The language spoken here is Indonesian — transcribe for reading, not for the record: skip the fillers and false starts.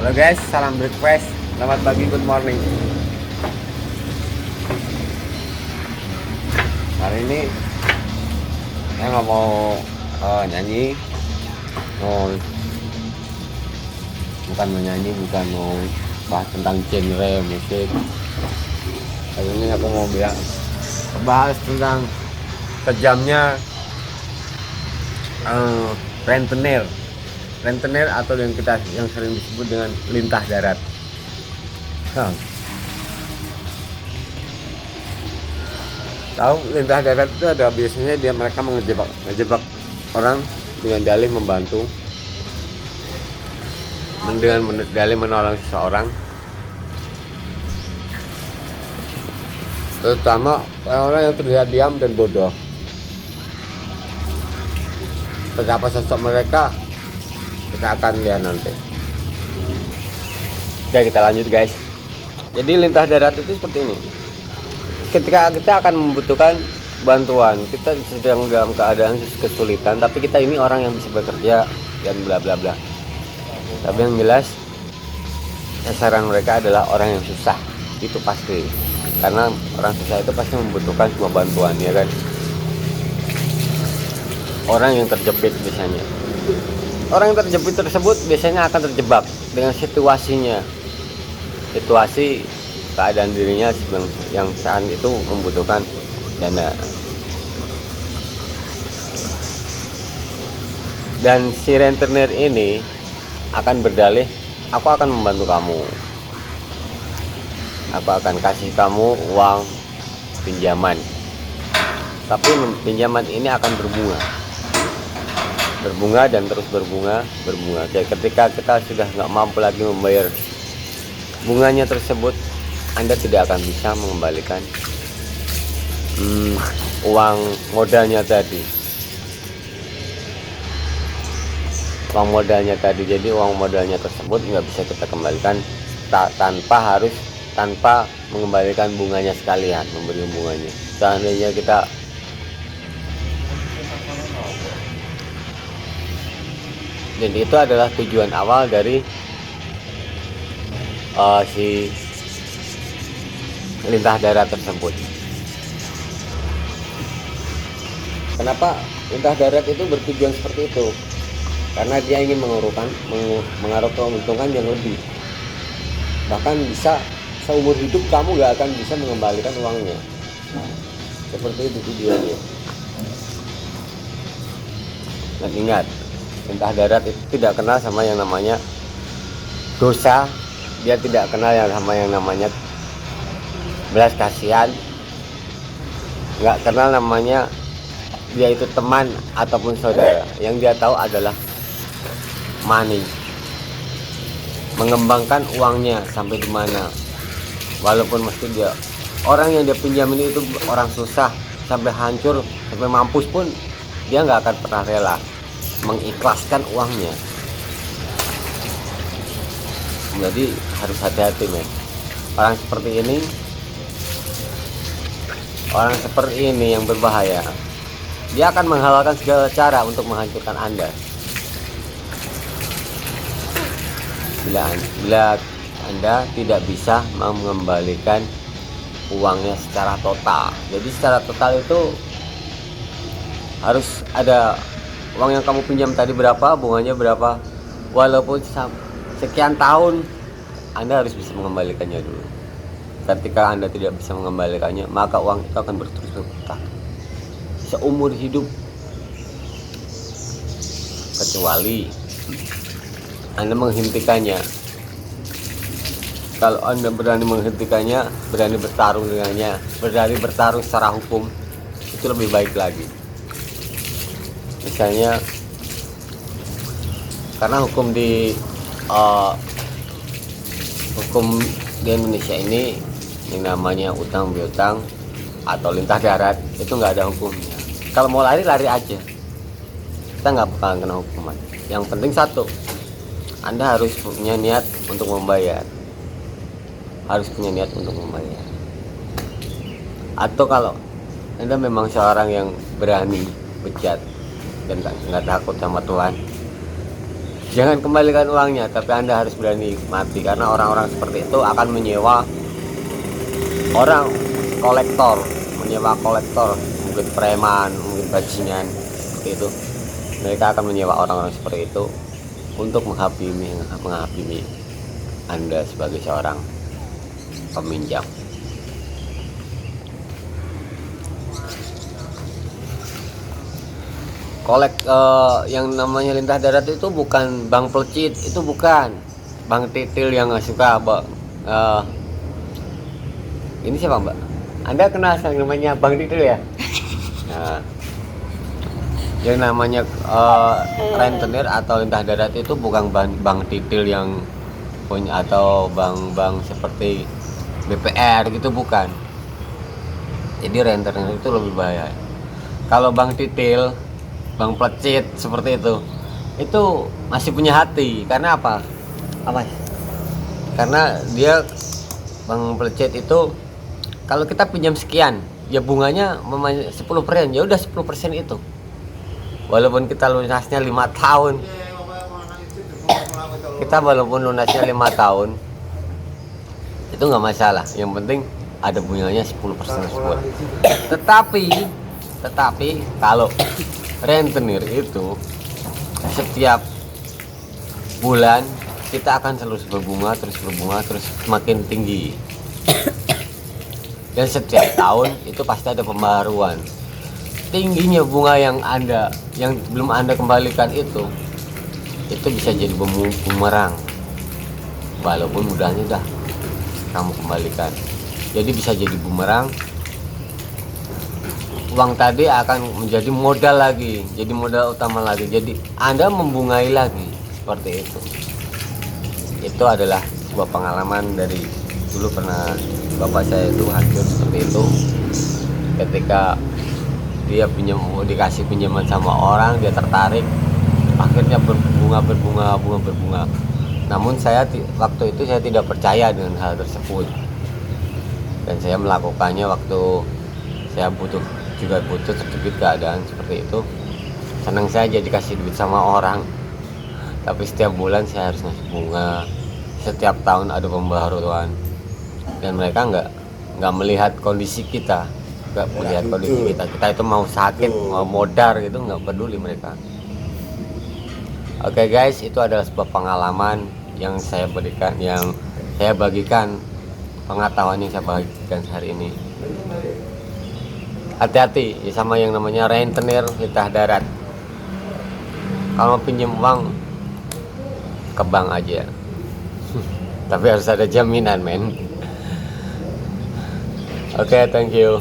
Halo guys, salam breakfast. Selamat pagi, good morning. Hari ini saya nggak mau nyanyi, bukan mau nyanyi, bukan mau bahas tentang genre musik. Hari ini aku mau bahas tentang kejamnya rentenir atau yang sering disebut dengan lintah darat. Tahu lintah darat itu ada biasanya mereka ngejebak orang dengan dalih membantu, dengan dalih menolong seseorang, terutama orang yang terlihat diam dan bodoh. Betapa sosok mereka kita akan lihat nanti. Oke, kita lanjut guys. Jadi lintah darat itu seperti ini. Ketika kita akan membutuhkan bantuan, kita sedang dalam keadaan kesulitan, tapi kita ini orang yang bisa bekerja dan bla bla bla. Tapi yang jelas sasaran mereka adalah orang yang susah, itu pasti. Karena orang susah itu pasti membutuhkan sebuah bantuan, ya kan? Orang yang terjepit biasanya. Orang yang terjepit tersebut biasanya akan terjebak dengan situasi keadaan dirinya yang saat itu membutuhkan dana. Dan si rentenir ini akan berdalih, aku akan membantu kamu, aku akan kasih kamu uang pinjaman, tapi pinjaman ini akan berbunga dan terus berbunga. Jadi ketika kita sudah nggak mampu lagi membayar bunganya tersebut, Anda tidak akan bisa mengembalikan uang modalnya tadi. Jadi uang modalnya tersebut nggak bisa kita kembalikan tanpa mengembalikan bunganya sekalian, memberi bunganya. Seandainya kita jadi itu adalah tujuan awal dari si lintah darat tersebut. Kenapa lintah darat itu bertujuan seperti itu? Karena dia ingin mengaruk keuntungan yang lebih. Bahkan bisa seumur hidup kamu gak akan bisa mengembalikan uangnya. Seperti itu tujuannya. Dan ingat, lintah darat itu tidak kenal sama yang namanya dosa, dia tidak kenal sama yang namanya belas kasihan, nggak kenal namanya dia itu teman ataupun saudara. Yang dia tahu adalah money, mengembangkan uangnya sampai di mana. Walaupun mesti dia orang yang dia pinjamin itu orang susah sampai hancur, sampai mampus pun dia nggak akan pernah rela mengikhlaskan uangnya. Jadi harus hati-hati, men. Orang seperti ini yang berbahaya. Dia akan menghalalkan segala cara untuk menghancurkan Anda. Bila Anda tidak bisa mengembalikan uangnya secara total. Jadi secara total itu harus ada uang yang kamu pinjam tadi berapa, bunganya berapa. Walaupun sekian tahun, Anda harus bisa mengembalikannya dulu. Ketika Anda tidak bisa mengembalikannya, maka uang itu akan terus berputar seumur hidup. Kecuali Anda menghentikannya. Kalau Anda berani menghentikannya, berani bertarung dengannya, berani bertarung secara hukum, itu lebih baik lagi. Misalnya, karena hukum di Indonesia ini yang namanya utang piutang atau lintah darat itu nggak ada hukumnya. Kalau mau lari aja, kita nggak bakalan kena hukuman. Yang penting satu, Anda harus punya niat untuk membayar. Atau kalau Anda memang seorang yang berani bejat dan nggak takut sama Tuhan, Jangan kembalikan uangnya, tapi Anda harus berani mati, karena orang-orang seperti itu akan menyewa orang kolektor, mungkin preman, mungkin bajingan seperti itu. Mereka akan menyewa orang-orang seperti itu untuk menghakimi Anda sebagai seorang peminjam. Yang namanya lintah darat itu bukan Bang Plecit, itu bukan Bang Titil yang nggak suka, ini siapa Mbak? Anda kenal sama namanya Bang Titil ya? Nah, yang namanya rentenir atau lintah darat itu bukan Bang Titil yang punya, atau bang seperti BPR gitu, bukan. Jadi rentenir itu lebih bahaya. Kalau Bang Titil, Bang Plecit seperti itu masih punya hati. Karena apa? Karena dia, Bang Plecit itu, kalau kita pinjam sekian, ya bunganya 10%, ya udah 10% itu. Walaupun kita lunasnya 5 tahun. Itu nggak masalah. Yang penting ada bunganya 10% tersebut. Tetapi kalau rentenir itu setiap bulan kita akan terus berbunga terus semakin tinggi. Dan setiap tahun itu pasti ada pembaruan. Tingginya bunga yang belum Anda kembalikan itu bisa jadi bumerang. Walaupun mudahnya udah kamu kembalikan. Jadi bisa jadi bumerang. Uang tadi akan menjadi modal lagi, jadi modal utama lagi. Jadi Anda membungai lagi, seperti itu. Itu adalah sebuah pengalaman dari dulu, pernah bapak saya itu hancur seperti itu. Ketika dia dikasih pinjaman sama orang, dia tertarik, akhirnya berbunga. Namun waktu itu saya tidak percaya dengan hal tersebut, dan saya melakukannya waktu saya butuh terjepit keadaan seperti itu. Senang saja dikasih duit sama orang, tapi setiap bulan saya harus ngasih bunga. Setiap tahun ada pembaharuan, dan mereka nggak melihat kondisi kita, kita itu mau sakit, mau modar gitu, nggak peduli mereka. Oke guys, itu adalah sebuah pengalaman yang saya bagikan, pengetahuan yang saya bagikan hari ini. Hati-hati ya sama yang namanya rentenir lintah darat. Kalau pinjam uang ke bank aja, tapi harus ada jaminan, men. Oke, thank you.